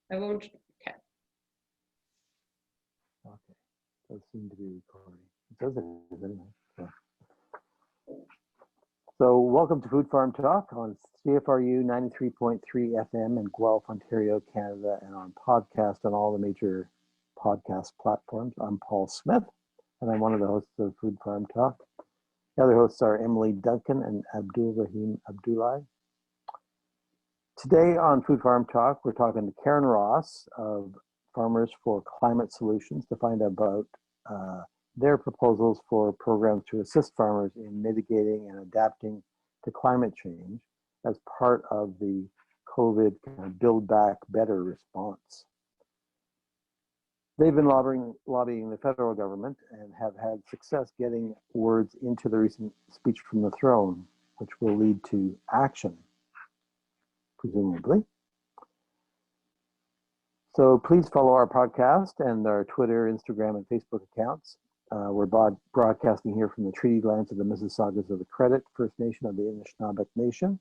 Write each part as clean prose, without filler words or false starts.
I won't. Okay. Okay. Does seem to be recording. It says it is anyway. So welcome to Food Farm Talk on CFRU 93.3 FM in Guelph, Ontario, Canada, and on podcast on all the major podcast platforms. I'm Paul Smith, and I'm one of the hosts of Food Farm Talk. The other hosts are Emily Duncan and Abdul Rahim Abdullah. Today on Food Farm Talk, we're talking to Karen Ross of Farmers for Climate Solutions to find out about their proposals for programs to assist farmers in mitigating and adapting to climate change as part of the COVID Build Back Better response. They've been lobbying the federal government and have had success getting words into the recent speech from the throne, which will lead to action, presumably. So please follow our podcast and our Twitter, Instagram, and Facebook accounts. We're broadcasting here from the treaty lands of the Mississaugas of the Credit First Nation of the Anishinaabe Nation.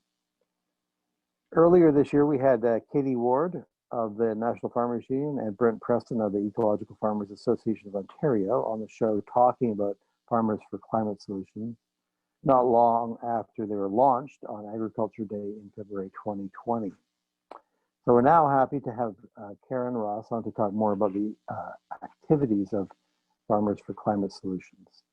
Earlier this year, we had Katie Ward of the National Farmers Union and Brent Preston of the Ecological Farmers Association of Ontario on the show talking about Farmers for Climate Solutions, not long after they were launched on Agriculture Day in February 2020. So we're now happy to have Karen Ross on to talk more about the activities of Farmers for Climate Solutions.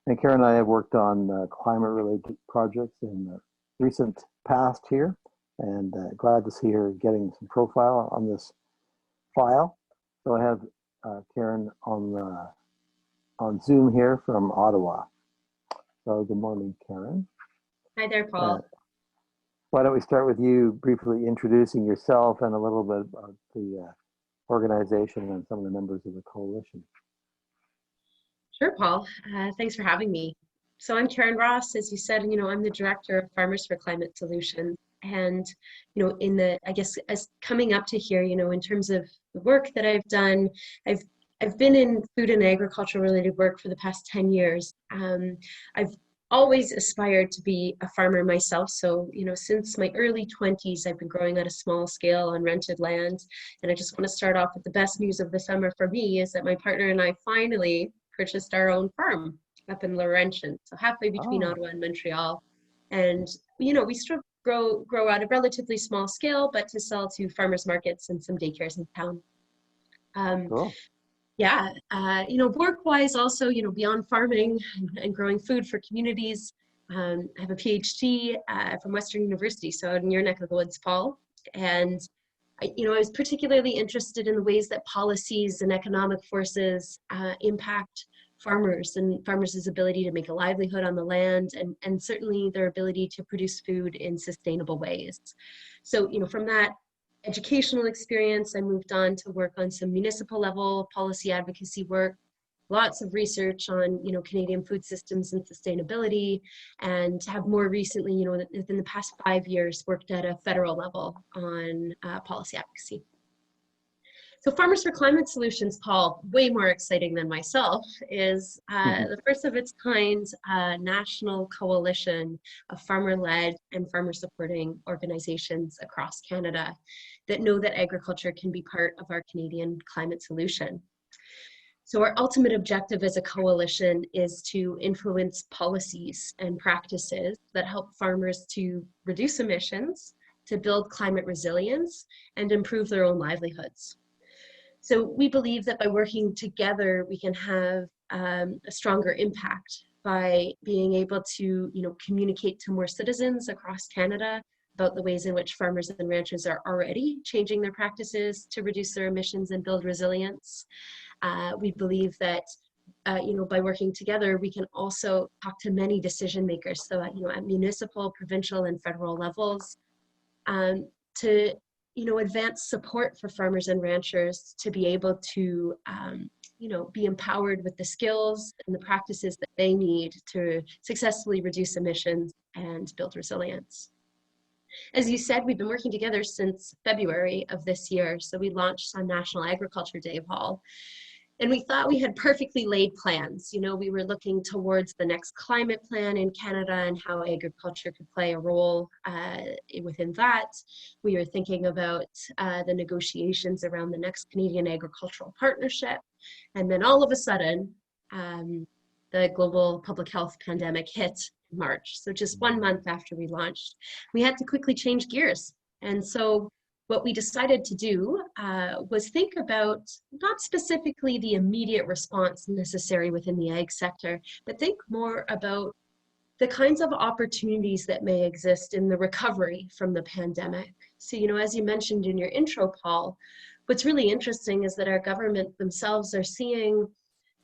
And Karen and I have worked on climate-related projects in the recent past here, and glad to see her getting some profile on this file. So I have Karen on Zoom here from Ottawa. So good morning, Karen. Hi there, Paul. Why don't we start with you briefly introducing yourself and a little bit about the organization and some of the members of the coalition. Sure, Paul. Thanks for having me. So I'm Karen Ross, as you said, I'm the director of Farmers for Climate Solutions. And, as coming up to here, in terms of the work that I've done, I've been in food and agriculture related work for the past 10 years. I've always aspired to be a farmer myself. So, since my early 20s, I've been growing at a small scale on rented land. And I just want to start off with the best news of the summer for me is that my partner and I finally purchased our own farm up in Laurentian, so halfway between Ottawa and Montreal. And, we still grow at a relatively small scale, but to sell to farmers markets and some daycares in town. Cool. Yeah, work-wise also, beyond farming and growing food for communities, I have a PhD from Western University, so in your neck of the woods, Paul. And, I was particularly interested in the ways that policies and economic forces impact farmers and farmers' ability to make a livelihood on the land and certainly their ability to produce food in sustainable ways. So, from that educational experience, I moved on to work on some municipal level policy advocacy work, lots of research on, Canadian food systems and sustainability, and have more recently, within the past 5 years, worked at a federal level on policy advocacy. So Farmers for Climate Solutions, Paul, way more exciting than myself, is the first of its kind national coalition of farmer-led and farmer-supporting organizations across Canada that know that agriculture can be part of our Canadian climate solution. So our ultimate objective as a coalition is to influence policies and practices that help farmers to reduce emissions, to build climate resilience, and improve their own livelihoods. So we believe that by working together, we can have a stronger impact by being able to, communicate to more citizens across Canada about the ways in which farmers and ranchers are already changing their practices to reduce their emissions and build resilience. We believe that, by working together, we can also talk to many decision makers, so at municipal, provincial, and federal levels, to advance support for farmers and ranchers to be able to, be empowered with the skills and the practices that they need to successfully reduce emissions and build resilience. As you said, we've been working together since February of this year. So we launched on National Agriculture Day, Paul. And we thought we had perfectly laid plans. You know, we were looking towards the next climate plan in Canada and how agriculture could play a role within that. We were thinking about the negotiations around the next Canadian agricultural partnership. And then all of a sudden, the global public health pandemic hit in March. So just 1 month after we launched, we had to quickly change gears. And so what we decided to do was think about not specifically the immediate response necessary within the ag sector, but think more about the kinds of opportunities that may exist in the recovery from the pandemic. So, you know, as you mentioned in your intro, Paul, what's really interesting is that our government themselves are seeing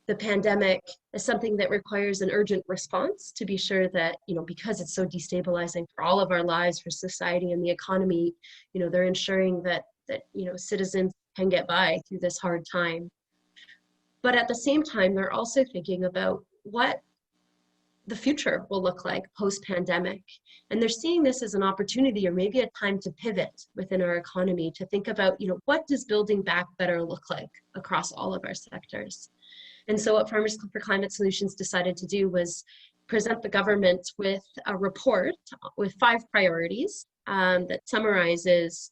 the pandemic as something that requires an urgent response to be sure that, you know, because it's so destabilizing for all of our lives, for society and the economy, you know, they're ensuring that, you know, citizens can get by through this hard time. But at the same time, they're also thinking about what the future will look like post-pandemic. And they're seeing this as an opportunity or maybe a time to pivot within our economy to think about, you know, what does building back better look like across all of our sectors? And so what Farmers for Climate Solutions decided to do was present the government with a report with 5 priorities that summarizes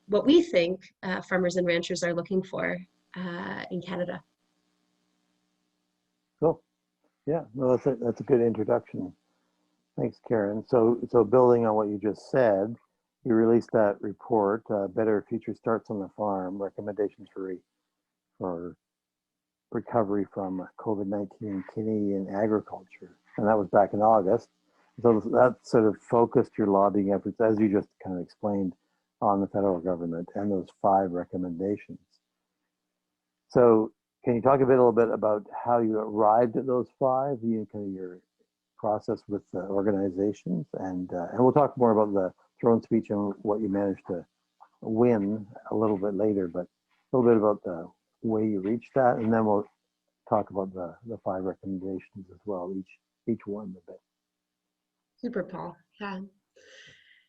what we think farmers and ranchers are looking for in Canada. Cool. Yeah, no, that's a good introduction. Thanks, Karen. So building on what you just said, you released that report, Better Future Starts on the Farm, recommendations for recovery from COVID-19 Canadian agriculture. And that was back in August. So that sort of focused your lobbying efforts, as you just kind of explained, on the federal government and those 5 recommendations. So can you talk a little bit about how you arrived at those 5, kind of your process with the organizations, and we'll talk more about the throne speech and what you managed to win a little bit later, but a little bit about the way you reached that, and then we'll talk about the 5 recommendations as well, each one a bit. Super, Paul. Yeah.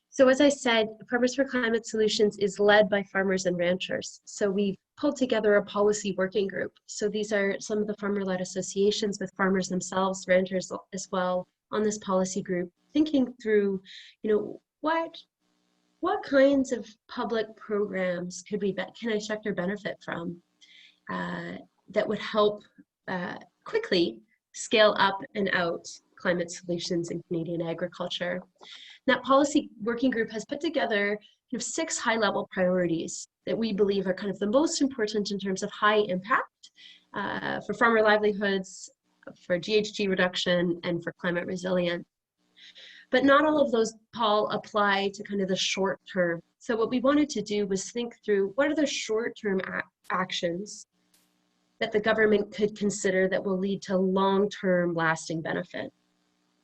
So as I said, Farmers for Climate Solutions is led by farmers and ranchers. So we've pulled together a policy working group. So these are some of the farmer-led associations with farmers themselves, ranchers as well, on this policy group, thinking through, you know, what kinds of public programs can a sector benefit from that would help quickly scale up and out climate solutions in Canadian agriculture. That policy working group has put together 6 high-level priorities that we believe are kind of the most important in terms of high impact for farmer livelihoods, for GHG reduction, and for climate resilience. But not all of those, Paul, apply to kind of the short term. So what we wanted to do was think through what are the short-term actions that the government could consider that will lead to long-term lasting benefit.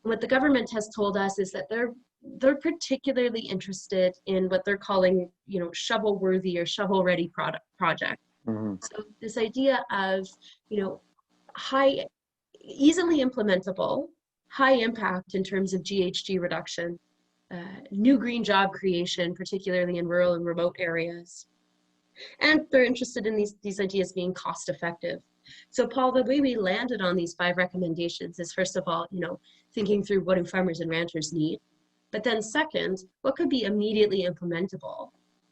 What the government has told us is that they're particularly interested in what they're calling, you know, shovel-worthy or shovel-ready project. Mm-hmm. So this idea of, you know, easily implementable, high impact in terms of GHG reduction, new green job creation, particularly in rural and remote areas. And they're interested in these ideas being cost effective. So Paul, the way we landed on these 5 recommendations is, first of all, you know, thinking through what do farmers and ranchers need, but then second, what could be immediately implementable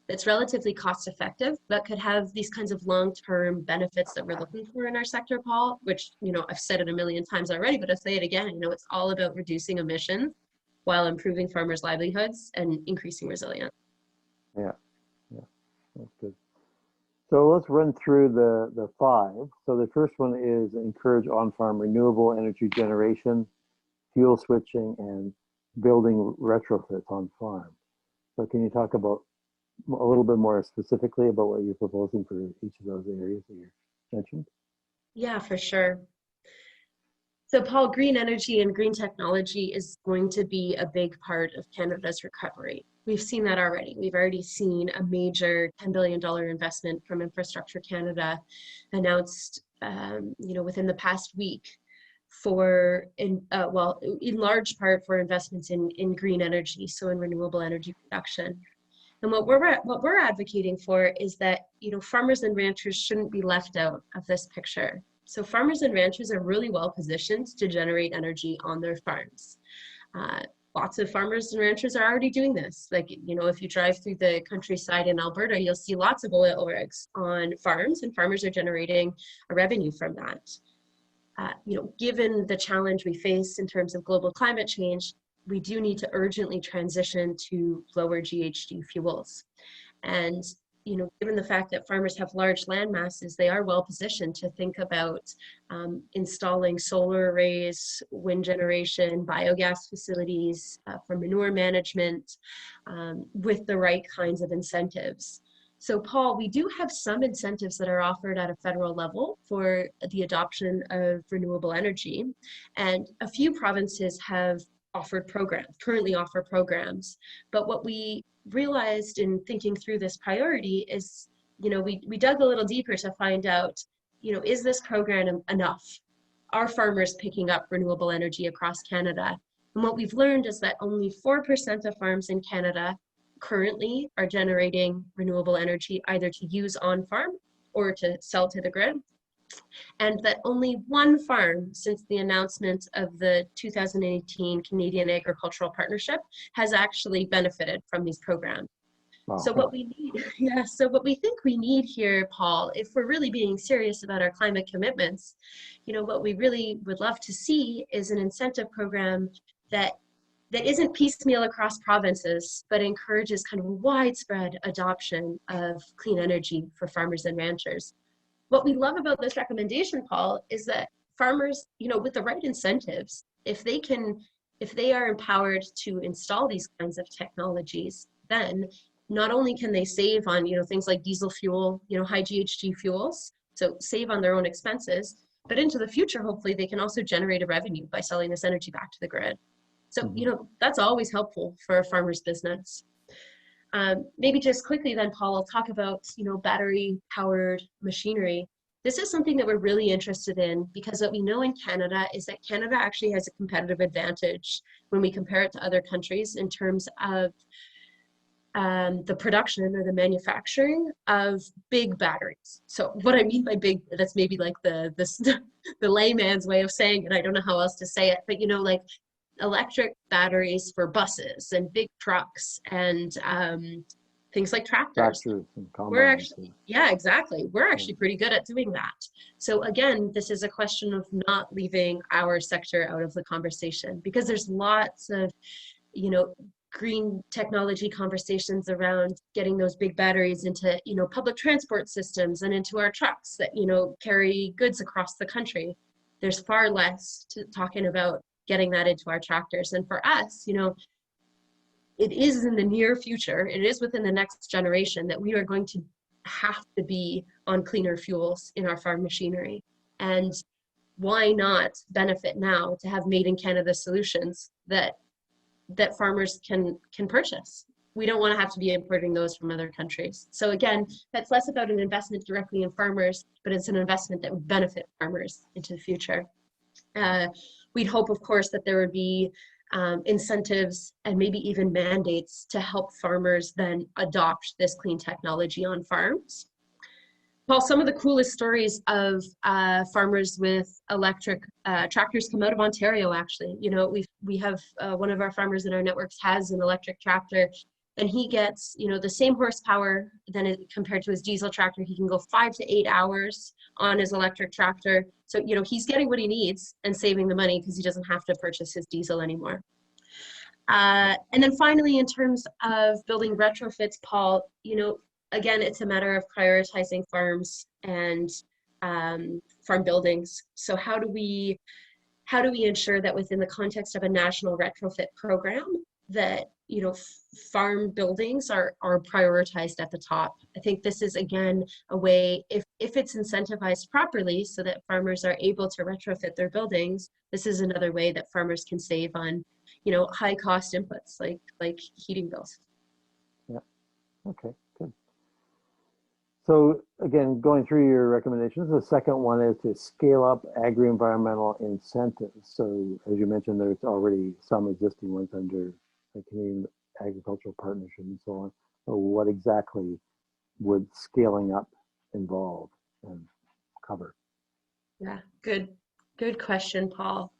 that's relatively cost effective, but could have these kinds of long-term benefits that we're looking for in our sector, Paul, which, you know, I've said it a million times already, but I'll say it again, you know, it's all about reducing emissions while improving farmers' livelihoods and increasing resilience. Yeah, that's good. So let's run through the 5. So the first one is encourage on-farm renewable energy generation, fuel switching, and building retrofits on farm. So can you talk about a little bit more specifically about what you're proposing for each of those areas that you mentioned? Yeah, for sure. So Paul, green energy and green technology is going to be a big part of Canada's recovery. We've seen that already. We've already seen a major $10 billion investment from Infrastructure Canada announced, you know, within the past week in large part for investments in green energy, so in renewable energy production. And what we're advocating for is that, farmers and ranchers shouldn't be left out of this picture. So farmers and ranchers are really well positioned to generate energy on their farms. Lots of farmers and ranchers are already doing this. Like, if you drive through the countryside in Alberta, you'll see lots of oil rigs on farms, and farmers are generating a revenue from that. Given the challenge we face in terms of global climate change, we do need to urgently transition to lower GHG fuels. And, given the fact that farmers have large land masses, they are well positioned to think about installing solar arrays, wind generation, biogas facilities for manure management with the right kinds of incentives. So Paul, we do have some incentives that are offered at a federal level for the adoption of renewable energy. And a few provinces have currently offer programs. But what we realized in thinking through this priority is, we dug a little deeper to find out, is this program enough? Are farmers picking up renewable energy across Canada? And what we've learned is that only 4% of farms in Canada currently are generating renewable energy either to use on farm or to sell to the grid. And that only one farm since the announcement of the 2018 Canadian Agricultural Partnership has actually benefited from these programs. Wow. So what we need, so what we think we need here, Paul, if we're really being serious about our climate commitments, what we really would love to see is an incentive program that isn't piecemeal across provinces, but encourages kind of widespread adoption of clean energy for farmers and ranchers. What we love about this recommendation, Paul, is that farmers, with the right incentives, if they are empowered to install these kinds of technologies, then not only can they save on, things like diesel fuel, high GHG fuels, so save on their own expenses, but into the future, hopefully they can also generate a revenue by selling this energy back to the grid. So, that's always helpful for a farmer's business. Maybe just quickly then, Paul, I'll talk about, battery-powered machinery. This is something that we're really interested in because what we know in Canada is that Canada actually has a competitive advantage when we compare it to other countries in terms of the production or the manufacturing of big batteries. So what I mean by big, that's maybe like the layman's way of saying it. I don't know how else to say it, but like electric batteries for buses and big trucks and things like tractors. And we're actually, exactly. We're actually pretty good at doing that. So again, this is a question of not leaving our sector out of the conversation because there's lots of, green technology conversations around getting those big batteries into, public transport systems and into our trucks that, carry goods across the country. There's far less talking about getting that into our tractors. And for us, it is in the near future, it is within the next generation that we are going to have to be on cleaner fuels in our farm machinery. And why not benefit now to have made in Canada solutions that farmers can purchase? We don't want to have to be importing those from other countries. So again, that's less about an investment directly in farmers, but it's an investment that would benefit farmers into the future. We'd hope, of course, that there would be incentives and maybe even mandates to help farmers then adopt this clean technology on farms. Paul, some of the coolest stories of farmers with electric tractors come out of Ontario, actually. We have one of our farmers in our networks has an electric tractor, and he gets, the same horsepower compared to his diesel tractor. He can go 5 to 8 hours on his electric tractor. So, he's getting what he needs and saving the money because he doesn't have to purchase his diesel anymore. And then finally, in terms of building retrofits, Paul, again, it's a matter of prioritizing farms and farm buildings. So how do we ensure that within the context of a national retrofit program that, farm buildings are prioritized at the top? I think this is, again, a way, if it's incentivized properly so that farmers are able to retrofit their buildings, this is another way that farmers can save on, high cost inputs like heating bills. Yeah, okay, good. So again, going through your recommendations, the second one is to scale up agri-environmental incentives. So as you mentioned, there's already some existing ones under the Canadian Agricultural Partnership and so on. So what exactly would scaling up involve and cover? Yeah, good question, Paul.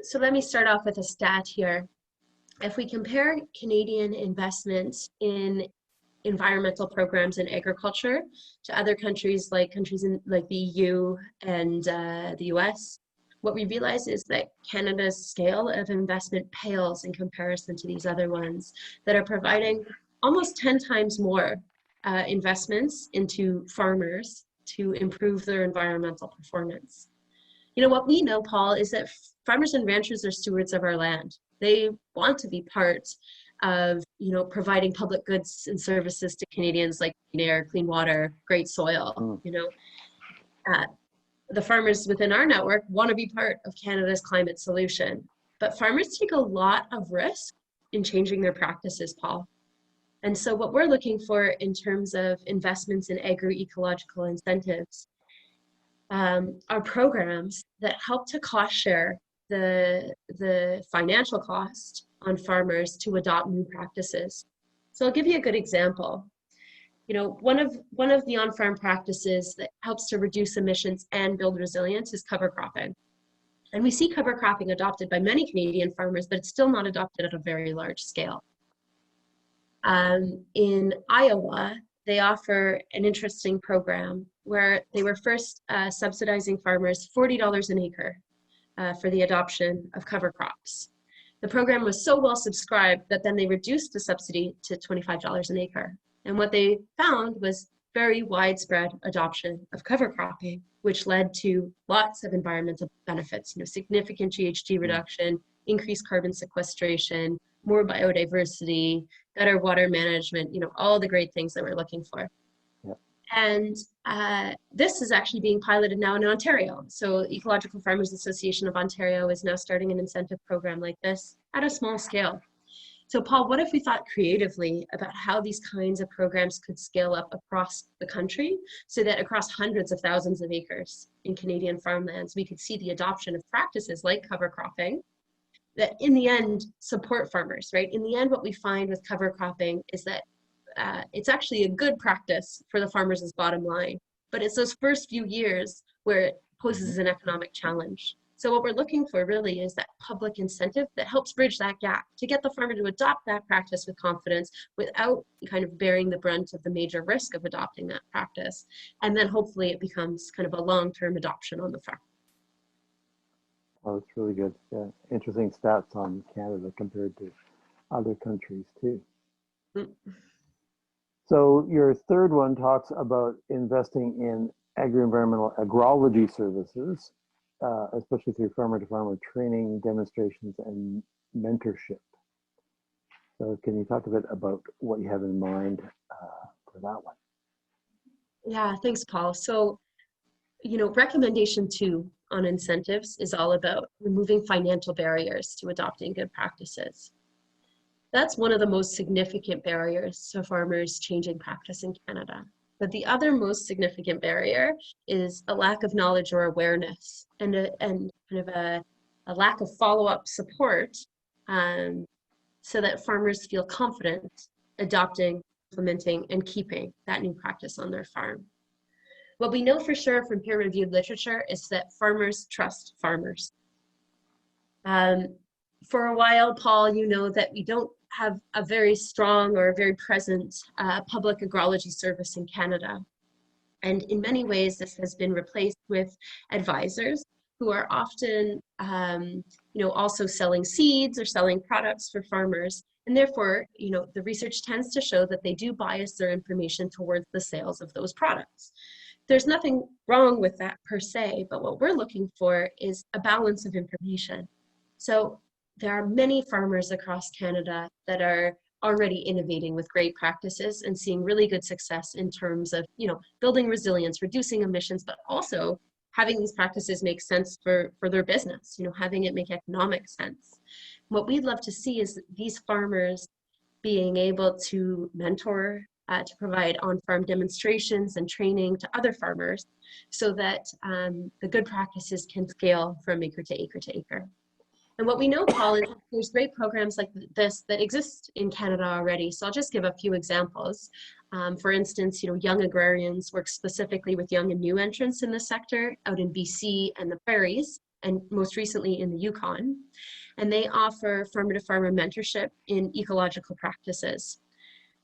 So let me start off with a stat here. If we compare Canadian investments in environmental programs in agriculture to other countries like the EU and the US, what we realize is that Canada's scale of investment pales in comparison to these other ones that are providing almost 10 times more investments into farmers to improve their environmental performance. What we know, Paul, is that farmers and ranchers are stewards of our land. They want to be part of, providing public goods and services to Canadians like clean air, clean water, great soil. Uh, the farmers within our network want to be part of Canada's climate solution. But farmers take a lot of risk in changing their practices, Paul. And so what we're looking for in terms of investments in agroecological incentives are programs that help to cost share the financial cost on farmers to adopt new practices. So I'll give you a good example. One of the on-farm practices that helps to reduce emissions and build resilience is cover cropping. And we see cover cropping adopted by many Canadian farmers, but it's still not adopted at a very large scale. In Iowa, they offer an interesting program where they were first subsidizing farmers $40 an acre for the adoption of cover crops. The program was so well subscribed that then they reduced the subsidy to $25 an acre. And what they found was very widespread adoption of cover cropping, which led to lots of environmental benefits, sigsignificant GHG reduction, increased carbon sequestration, more biodiversity, better water management, all the great things that we're looking for. Yep. And this is actually being piloted now in Ontario. So Ecological Farmers Association of Ontario is now starting an incentive program like this at a small scale. So Paul, what if we thought creatively about how these kinds of programs could scale up across the country so that across hundreds of thousands of acres in Canadian farmlands, we could see the adoption of practices like cover cropping that in the end support farmers, right? In the end, what we find with cover cropping is that it's actually a good practice for the farmers' bottom line, but it's those first few years where it poses an economic challenge. So what we're looking for really is that public incentive that helps bridge that gap to get the farmer to adopt that practice with confidence without kind of bearing the brunt of the major risk of adopting that practice. And then hopefully it becomes kind of a long-term adoption on the farm. Oh, it's really good. Yeah. Interesting stats on Canada compared to other countries too. So your third one talks about investing in agri-environmental agrology services, especially through farmer-to-farmer training, demonstrations, and mentorship. So can you talk a bit about what you have in mind for that one? Yeah, thanks, Paul. So, recommendation 2 on incentives is all about removing financial barriers to adopting good practices. That's one of the most significant barriers to farmers changing practice in Canada. But the other most significant barrier is a lack of knowledge or awareness and kind of a lack of follow-up support so that farmers feel confident adopting, implementing, and keeping that new practice on their farm. What we know for sure from peer-reviewed literature is that farmers trust farmers. For a while, Paul, you know that we don't have a very strong or a very present public agrology service in Canada. And in many ways, this has been replaced with advisors who are often also selling seeds or selling products for farmers. And therefore, the research tends to show that they do bias their information towards the sales of those products. There's nothing wrong with that per se, but what we're looking for is a balance of information. So there are many farmers across Canada that are already innovating with great practices and seeing really good success in terms of, building resilience, reducing emissions, but also having these practices make sense for their business, having it make economic sense. What we'd love to see is these farmers being able to mentor, to provide on-farm demonstrations and training to other farmers so that the good practices can scale from acre to acre to acre. And what we know, Paul, is there's great programs like this that exist in Canada already. So I'll just give a few examples. For instance, Young Agrarians work specifically with young and new entrants in the sector out in BC and the prairies, and most recently in the Yukon. And they offer farmer-to-farmer mentorship in ecological practices.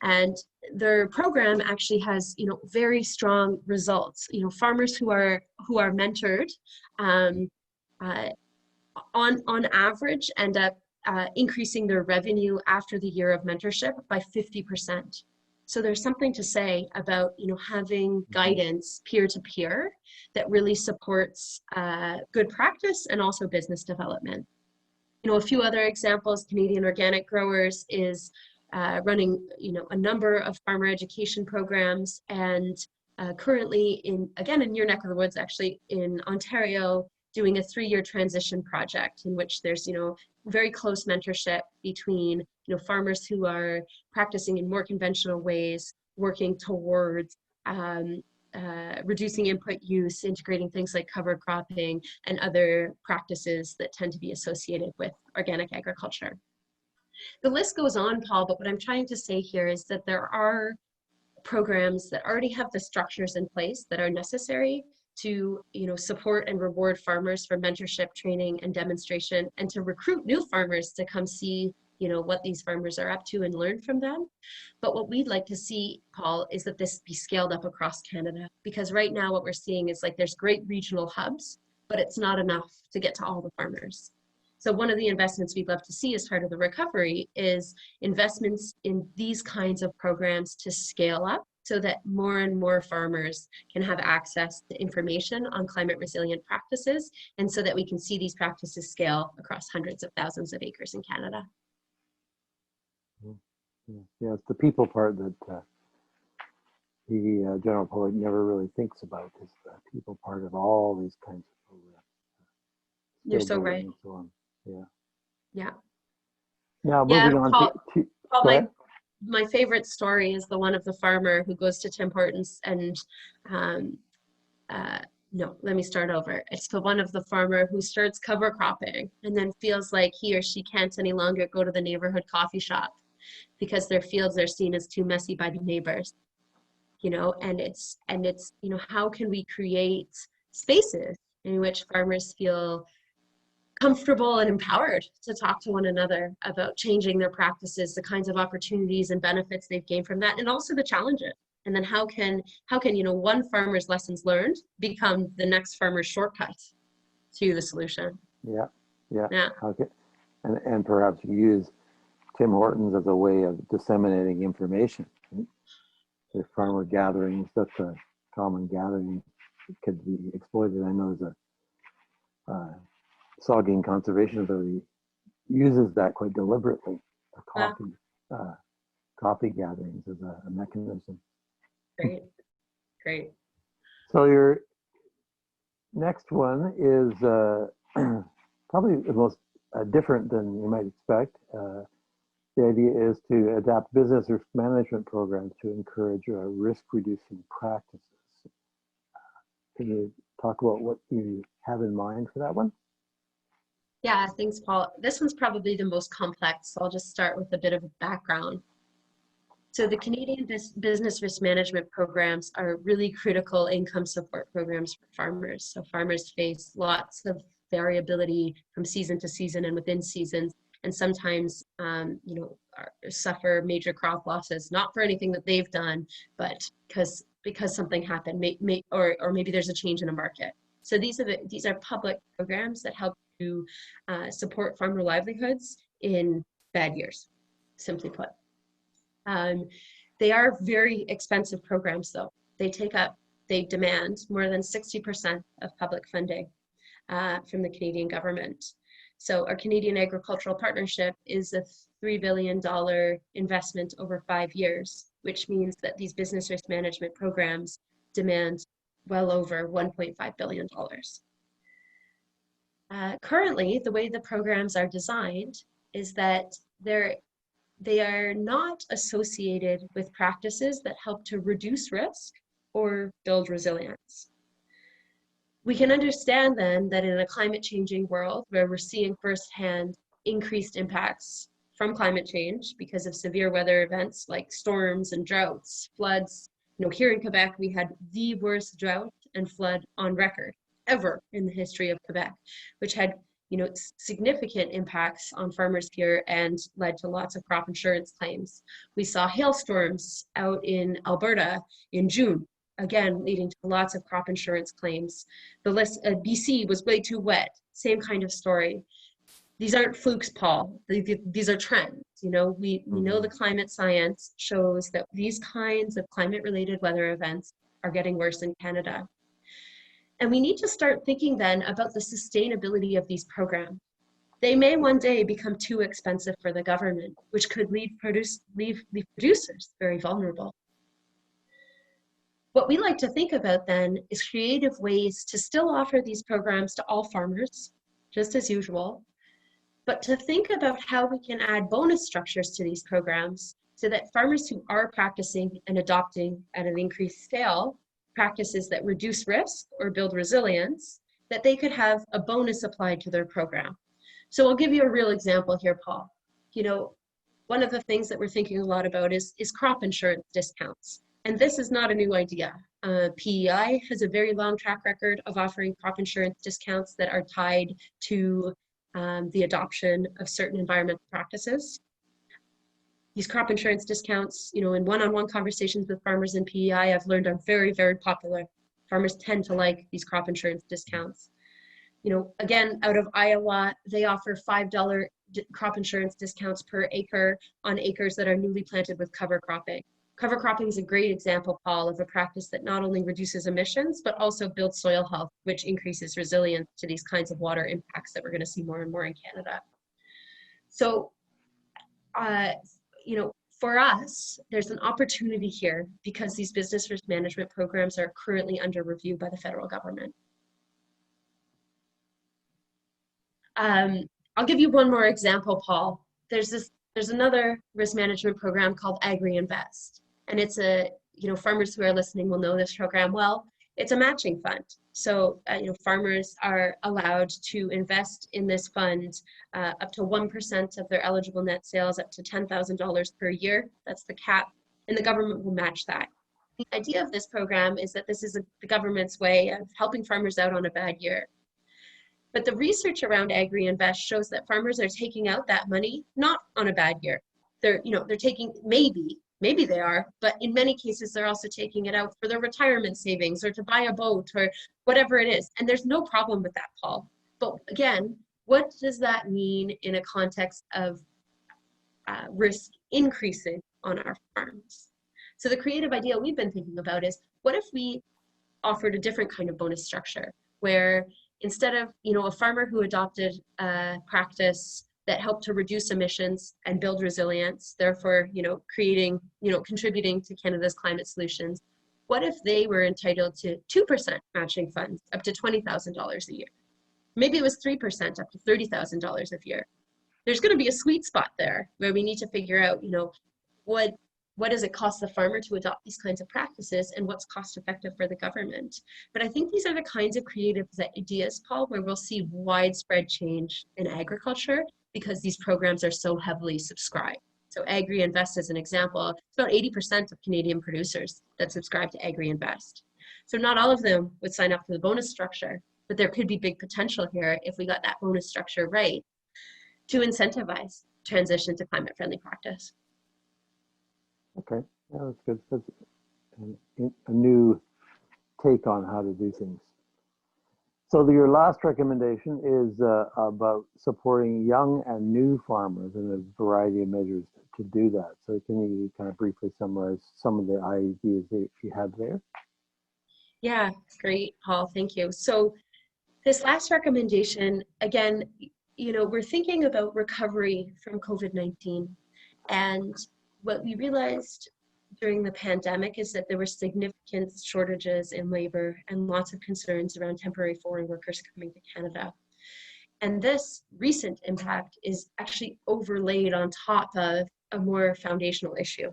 And their program actually has, very strong results. Farmers who are mentored, on average end up increasing their revenue after the year of mentorship by 50%. So there's something to say about having guidance peer-to-peer that really supports good practice and also business development. A few other examples: Canadian Organic Growers is running a number of farmer education programs, and currently in your neck of the woods, actually in Ontario, doing a 3-year transition project in which there's very close mentorship between farmers who are practicing in more conventional ways, working towards reducing input use, integrating things like cover cropping and other practices that tend to be associated with organic agriculture. The list goes on, Paul, but what I'm trying to say here is that there are programs that already have the structures in place that are necessary to support and reward farmers for mentorship, training, and demonstration, and to recruit new farmers to come see what these farmers are up to and learn from them. But what we'd like to see, Paul, is that this be scaled up across Canada, because right now what we're seeing is there's great regional hubs, but it's not enough to get to all the farmers. So one of the investments we'd love to see as part of the recovery is investments in these kinds of programs to scale up so that more and more farmers can have access to information on climate resilient practices, and so that we can see these practices scale across hundreds of thousands of acres in Canada. Yeah, it's the people part that the general public never really thinks about, is the people part of all these kinds of programs. You're so right. And so on. Yeah. Yeah. Now moving on to Paul, my favorite story is the one of the farmer who goes to Tim Hortons and no, let me start over. It's the one of the farmer who starts cover cropping and then feels like he or she can't any longer go to the neighborhood coffee shop because their fields are seen as too messy by the neighbors. And it's how can we create spaces in which farmers feel comfortable and empowered to talk to one another about changing their practices, the kinds of opportunities and benefits they've gained from that, and also the challenges. And then how can one farmer's lessons learned become the next farmer's shortcut to the solution? Yeah. Okay. And perhaps use Tim Hortons as a way of disseminating information. The farmer gatherings, that's a common gathering, it could be exploited. I know there's a Saugeen Conservation Authority uses that quite deliberately, the coffee gatherings as a mechanism. Great. So your next one is probably the most different than you might expect. The idea is to adapt business risk management programs to encourage risk-reducing practices. Can you talk about what you have in mind for that one? Yeah, thanks, Paul. This one's probably the most complex, so I'll just start with a bit of a background. So the Canadian business risk management programs are really critical income support programs for farmers. So farmers face lots of variability from season to season and within seasons, and sometimes suffer major crop losses, not for anything that they've done, but because something happened, or maybe there's a change in a market. So these are public programs that help to support farmer livelihoods in bad years, simply put. They are very expensive programs, though. They demand more than 60% of public funding from the Canadian government. So our Canadian Agricultural Partnership is a $3 billion investment over 5 years, which means that these business risk management programs demand well over $1.5 billion. Currently, the way the programs are designed is that they are not associated with practices that help to reduce risk or build resilience. We can understand then that in a climate changing world where we're seeing firsthand increased impacts from climate change because of severe weather events like storms and droughts, floods. Here in Quebec, we had the worst drought and flood on record ever in the history of Quebec, which had significant impacts on farmers here and led to lots of crop insurance claims. We saw hailstorms out in Alberta in June, again, leading to lots of crop insurance claims. The list, BC was way too wet, same kind of story. These aren't flukes, Paul. These are trends. We know the climate science shows that these kinds of climate-related weather events are getting worse in Canada. And we need to start thinking then about the sustainability of these programs. They may one day become too expensive for the government, which could leave producers very vulnerable. What we like to think about then is creative ways to still offer these programs to all farmers, just as usual, but to think about how we can add bonus structures to these programs so that farmers who are practicing and adopting at an increased scale practices that reduce risk or build resilience, that they could have a bonus applied to their program. So I'll give you a real example here, Paul. One of the things that we're thinking a lot about is crop insurance discounts. And this is not a new idea. PEI has a very long track record of offering crop insurance discounts that are tied to the adoption of certain environmental practices. These crop insurance discounts, in one-on-one conversations with farmers in PEI, I've learned are very, very popular. Farmers tend to like these crop insurance discounts. Again, out of Iowa, they offer $5 crop insurance discounts per acre on acres that are newly planted with cover cropping. Cover cropping is a great example, Paul, of a practice that not only reduces emissions, but also builds soil health, which increases resilience to these kinds of water impacts that we're going to see more and more in Canada. So, for us, there's an opportunity here because these business risk management programs are currently under review by the federal government. I'll give you one more example, Paul. There's another risk management program called Agrienvironmental. And it's farmers who are listening will know this program well. It's a matching fund. So, farmers are allowed to invest in this fund up to 1% of their eligible net sales, up to $10,000 per year. That's the cap, and the government will match that. The idea of this program is that this is the government's way of helping farmers out on a bad year. But the research around Agrienvironmental shows that farmers are taking out that money not on a bad year. They're taking maybe they are, but in many cases, they're also taking it out for their retirement savings or to buy a boat or whatever it is. And there's no problem with that, Paul. But again, what does that mean in a context of risk increasing on our farms? So the creative idea we've been thinking about is, what if we offered a different kind of bonus structure where instead of, a farmer who adopted a practice that help to reduce emissions and build resilience, therefore, contributing to Canada's climate solutions. What if they were entitled to 2% matching funds up to $20,000 a year? Maybe it was 3% up to $30,000 a year. There's going to be a sweet spot there where we need to figure out, what does it cost the farmer to adopt these kinds of practices and what's cost effective for the government? But I think these are the kinds of creative ideas, Paul, where we'll see widespread change in agriculture because these programs are so heavily subscribed. So Agrienvironmental is an example. It's about 80% of Canadian producers that subscribe to Agrienvironmental. So not all of them would sign up for the bonus structure, but there could be big potential here if we got that bonus structure right to incentivize transition to climate-friendly practice. Okay, yeah, that's good. That's a new take on how to do things. So your last recommendation is about supporting young and new farmers and a variety of measures to do that. So can you kind of briefly summarize some of the ideas that you have there? Yeah, great, Paul, thank you. So this last recommendation, again, we're thinking about recovery from COVID-19. And what we realized during the pandemic is that there were significant shortages in labor and lots of concerns around temporary foreign workers coming to Canada. And this recent impact is actually overlaid on top of a more foundational issue,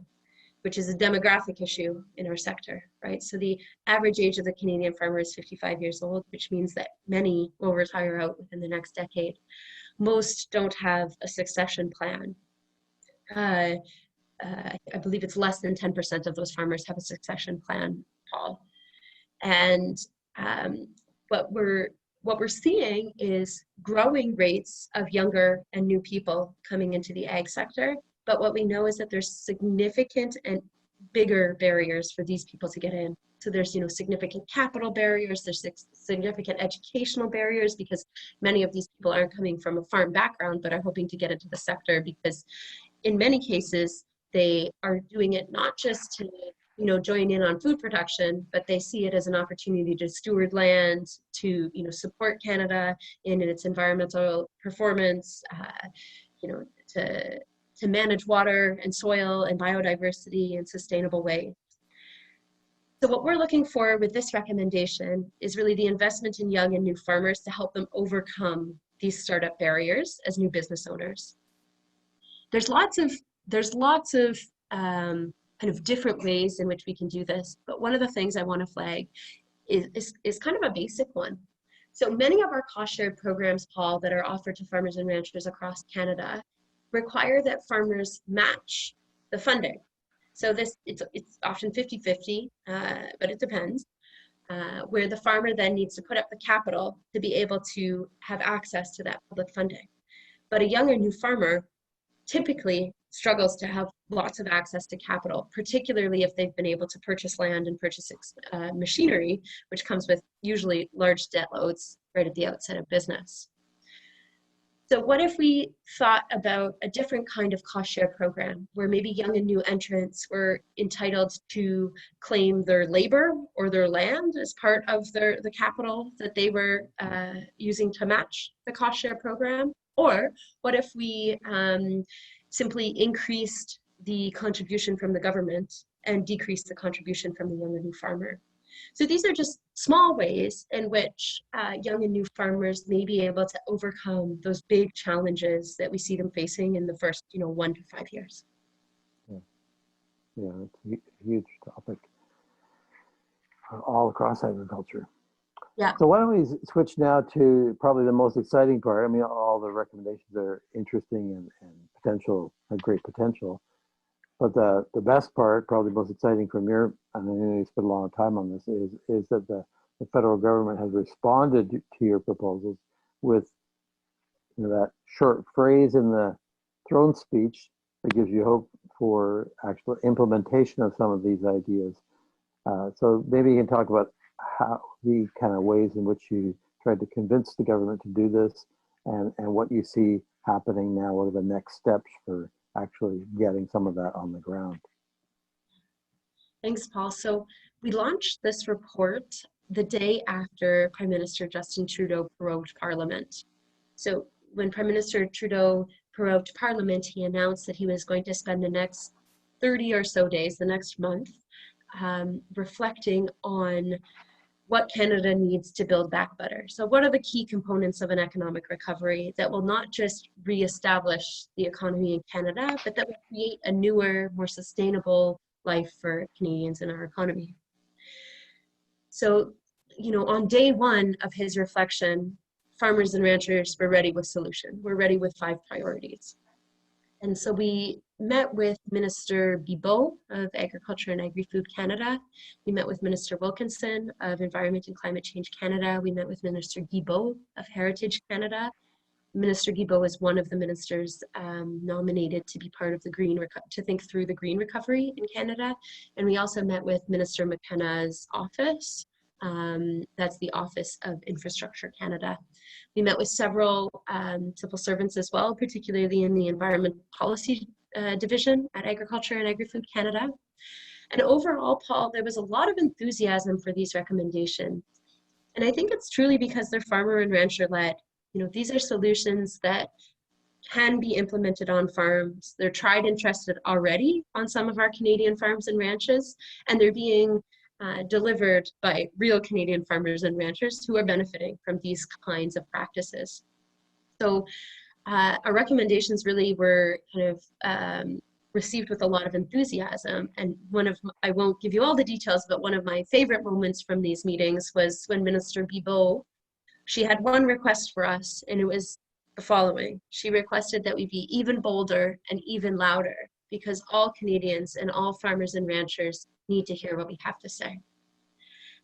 which is a demographic issue in our sector, right? So the average age of the Canadian farmer is 55 years old, which means that many will retire out within the next decade. Most don't have a succession plan. I believe it's less than 10% of those farmers have a succession plan, Paul. And what we're seeing is growing rates of younger and new people coming into the ag sector. But what we know is that there's significant and bigger barriers for these people to get in. So there's, significant capital barriers, there's significant educational barriers, because many of these people aren't coming from a farm background, but are hoping to get into the sector, because in many cases, they are doing it not just to join in on food production, but they see it as an opportunity to steward land, to support Canada in its environmental performance, to manage water and soil and biodiversity in sustainable ways. So what we're looking for with this recommendation is really the investment in young and new farmers to help them overcome these startup barriers as new business owners. There's lots of kind of different ways in which we can do this, but one of the things I want to flag is kind of a basic one. So many of our cost share programs, Paul, that are offered to farmers and ranchers across Canada require that farmers match the funding. So it's often 50-50, but it depends, where the farmer then needs to put up the capital to be able to have access to that public funding. But a young or new farmer typically struggles to have lots of access to capital, particularly if they've been able to purchase land and purchase machinery, which comes with usually large debt loads right at the outset of business. So what if we thought about a different kind of cost share program, where maybe young and new entrants were entitled to claim their labor or their land as part of the capital that they were using to match the cost share program? Or what if we simply increased the contribution from the government and decreased the contribution from the young and new farmer? So these are just small ways in which young and new farmers may be able to overcome those big challenges that we see them facing in the first 1 to 5 years. Yeah, it's a huge topic all across agriculture. Yeah. So why don't we switch now to probably the most exciting part? I mean, all the recommendations are interesting and have great potential. But the best part, probably most exciting from your, I know you spent a lot of time on this, is that the federal government has responded to your proposals with that short phrase in the throne speech that gives you hope for actual implementation of some of these ideas. So maybe you can talk about how the kind of ways in which you tried to convince the government to do this, and what you see happening now. What are the next steps for actually getting some of that on the ground? Thanks, Paul. So we launched this report the day after Prime Minister Justin Trudeau prorogued Parliament. So when Prime Minister Trudeau prorogued Parliament, he announced that he was going to spend the next 30 or so days, the next month, reflecting on what Canada needs to build back better. So what are the key components of an economic recovery that will not just reestablish the economy in Canada, but that will create a newer, more sustainable life for Canadians in our economy? So, on day one of his reflection, farmers and ranchers were ready with solution. We're ready with 5 priorities. And so we met with Minister Bibeau of Agriculture and Agri-Food Canada. We met with Minister Wilkinson of Environment and Climate Change Canada. We met with Minister Guilbeault of Heritage Canada. Minister Guilbeault is one of the ministers nominated to be part of to think through the green recovery in Canada. And we also met with Minister McKenna's office. That's the Office of Infrastructure Canada. We met with several civil servants as well, particularly in the Environment Policy Division at Agriculture and Agri-Food Canada. And overall, Paul, there was a lot of enthusiasm for these recommendations. And I think it's truly because they're farmer and rancher led. These are solutions that can be implemented on farms. They're tried and trusted already on some of our Canadian farms and ranches, and they're being delivered by real Canadian farmers and ranchers who are benefiting from these kinds of practices. So our recommendations really were kind of received with a lot of enthusiasm. And I won't give you all the details, but one of my favorite moments from these meetings was when Minister Bibeau, she had one request for us, and it was the following. She requested that we be even bolder and even louder, because all Canadians and all farmers and ranchers need to hear what we have to say.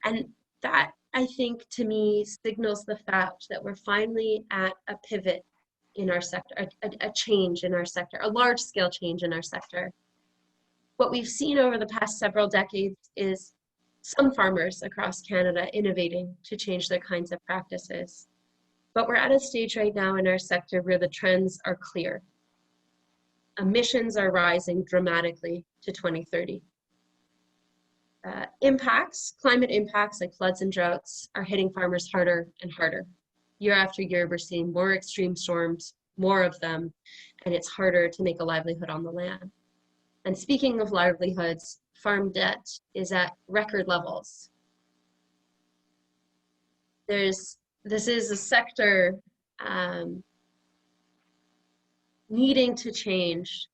And that, I think, to me, signals the fact that we're finally at a pivot in our sector, a change in our sector, a large-scale change in our sector. What we've seen over the past several decades is some farmers across Canada innovating to change their kinds of practices. But we're at a stage right now in our sector where the trends are clear. Emissions are dramatically to 2030. Climate impacts like floods and droughts are hitting farmers harder and harder. Year after year, we're seeing more extreme storms, more of them, and it's harder to make a livelihood on the land. And speaking of livelihoods, farm debt is at record levels. This is a sector needing to change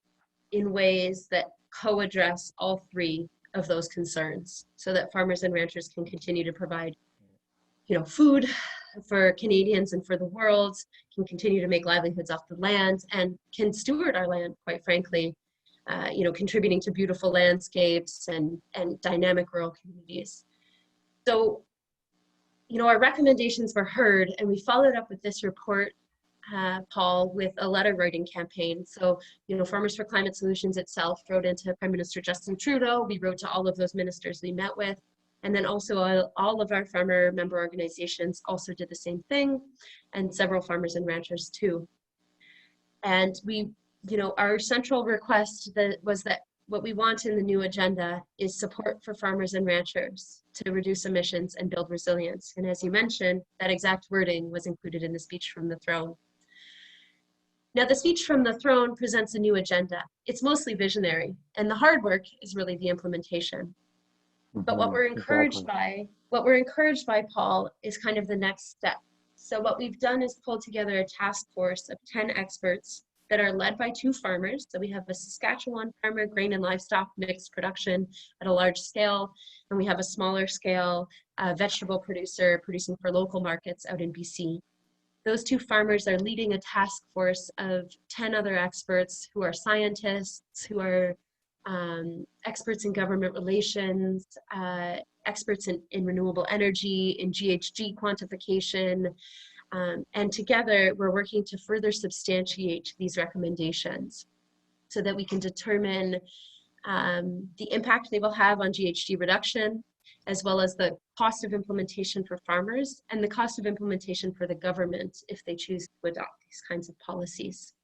in ways that co-address all three of those concerns, so that farmers and ranchers can continue to provide, food for Canadians and for the world, can continue to make livelihoods off the land, and can steward our land, quite frankly, contributing to beautiful landscapes and dynamic rural communities. So, our recommendations were heard, and we followed up with this report, Paul, with a letter writing campaign. So, Farmers for Climate Solutions itself wrote into Prime Minister Justin Trudeau. We wrote to all of those ministers we met with. And then also all of our farmer member organizations also did the same thing, and several farmers and ranchers too. And we, our central request was that what we want in the new agenda is support for farmers and ranchers to reduce emissions and build resilience. And as you mentioned, that exact wording was included in the speech from the throne. Now, the speech from the throne presents a new agenda. It's mostly visionary, and the hard work is really the implementation. But what we're encouraged by, Paul, is kind of the next step. So what we've done is pull together a task force of 10 experts that are led by 2 farmers. So we have a Saskatchewan farmer, grain and livestock mixed production at a large scale, and we have a smaller scale vegetable producer producing for local markets out in BC. Those 2 farmers are leading a task force of 10 other experts who are scientists, who are experts in government relations, experts in renewable energy, in GHG quantification, and together we're working to further substantiate these recommendations so that we can determine the impact they will have on GHG reduction, as well as the cost of implementation for farmers and the cost of implementation for the government if they choose to adopt these kinds of policies.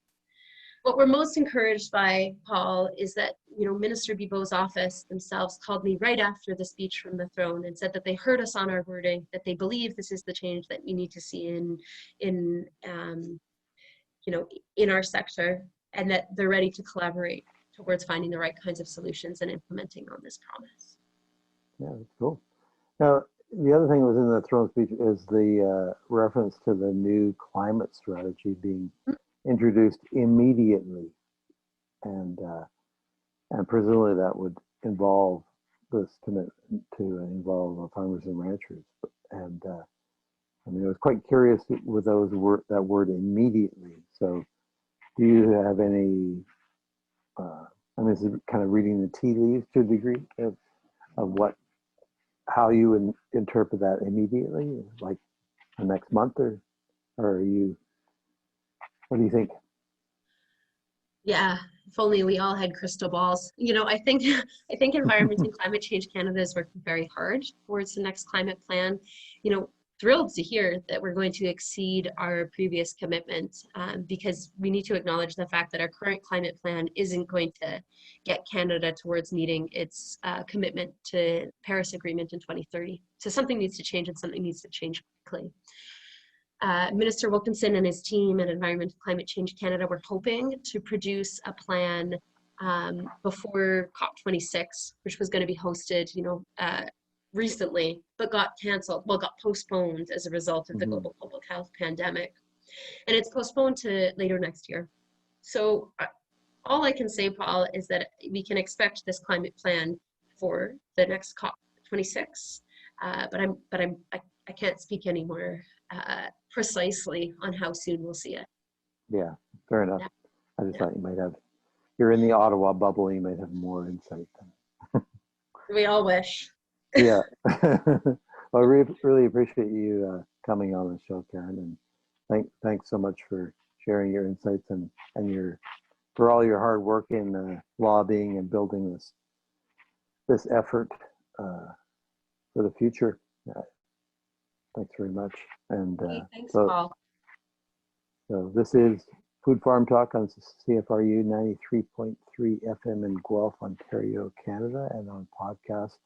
What we're most encouraged by, Paul, is that Minister Bibeau's office themselves called me right after the speech from the throne and said that they heard us on our wording, that they believe this is the change that we need to see in our sector, and that they're ready to collaborate towards finding the right kinds of solutions and implementing on this promise. Yeah, that's cool. Now, the other thing that was in the throne speech is the reference to the new climate strategy being introduced immediately, and presumably that would involve this commitment to involve farmers and ranchers. And I was quite curious with that word immediately. So, do you have any? This is kind of reading the tea leaves to a degree of how you would interpret that immediately, like the next month, or are you? What do you think? Yeah, if only we all had crystal balls. I think Environment and Climate Change Canada is working very hard towards the next climate plan. Thrilled to hear that we're going to exceed our previous commitment, because we need to acknowledge the fact that our current climate plan isn't going to get Canada towards meeting its commitment to Paris Agreement in 2030. So something needs to change, and something needs to change quickly. Minister Wilkinson and his team at Environment and Climate Change Canada were hoping to produce a plan before COP26, which was going to be hosted, recently, but got postponed as a result of the global public health pandemic. And it's postponed to later next year. So all I can say, Paul, is that we can expect this climate plan for the next COP26. I can't speak any more precisely on how soon we'll see it. Yeah, fair enough. Yeah. I just Yeah. thought you might have, you're in the Ottawa bubble, you might have more insight than. We all wish. Yeah. Well, I really appreciate you coming on the show, Karen, and thanks so much for sharing your insights and for all your hard work in lobbying and building this effort for the future. Thanks very much. And Thanks, so Paul. this is Food Farm Talk on CFRU 93.3 FM in Guelph, Ontario, Canada, and on podcast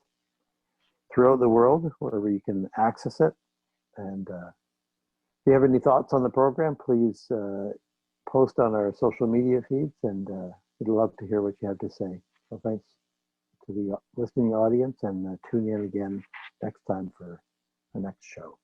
throughout the world wherever you can access it. And if you have any thoughts on the program, please post on our social media feeds, and we'd love to hear what you have to say. So thanks to the listening audience, and tune in again next time for the next show.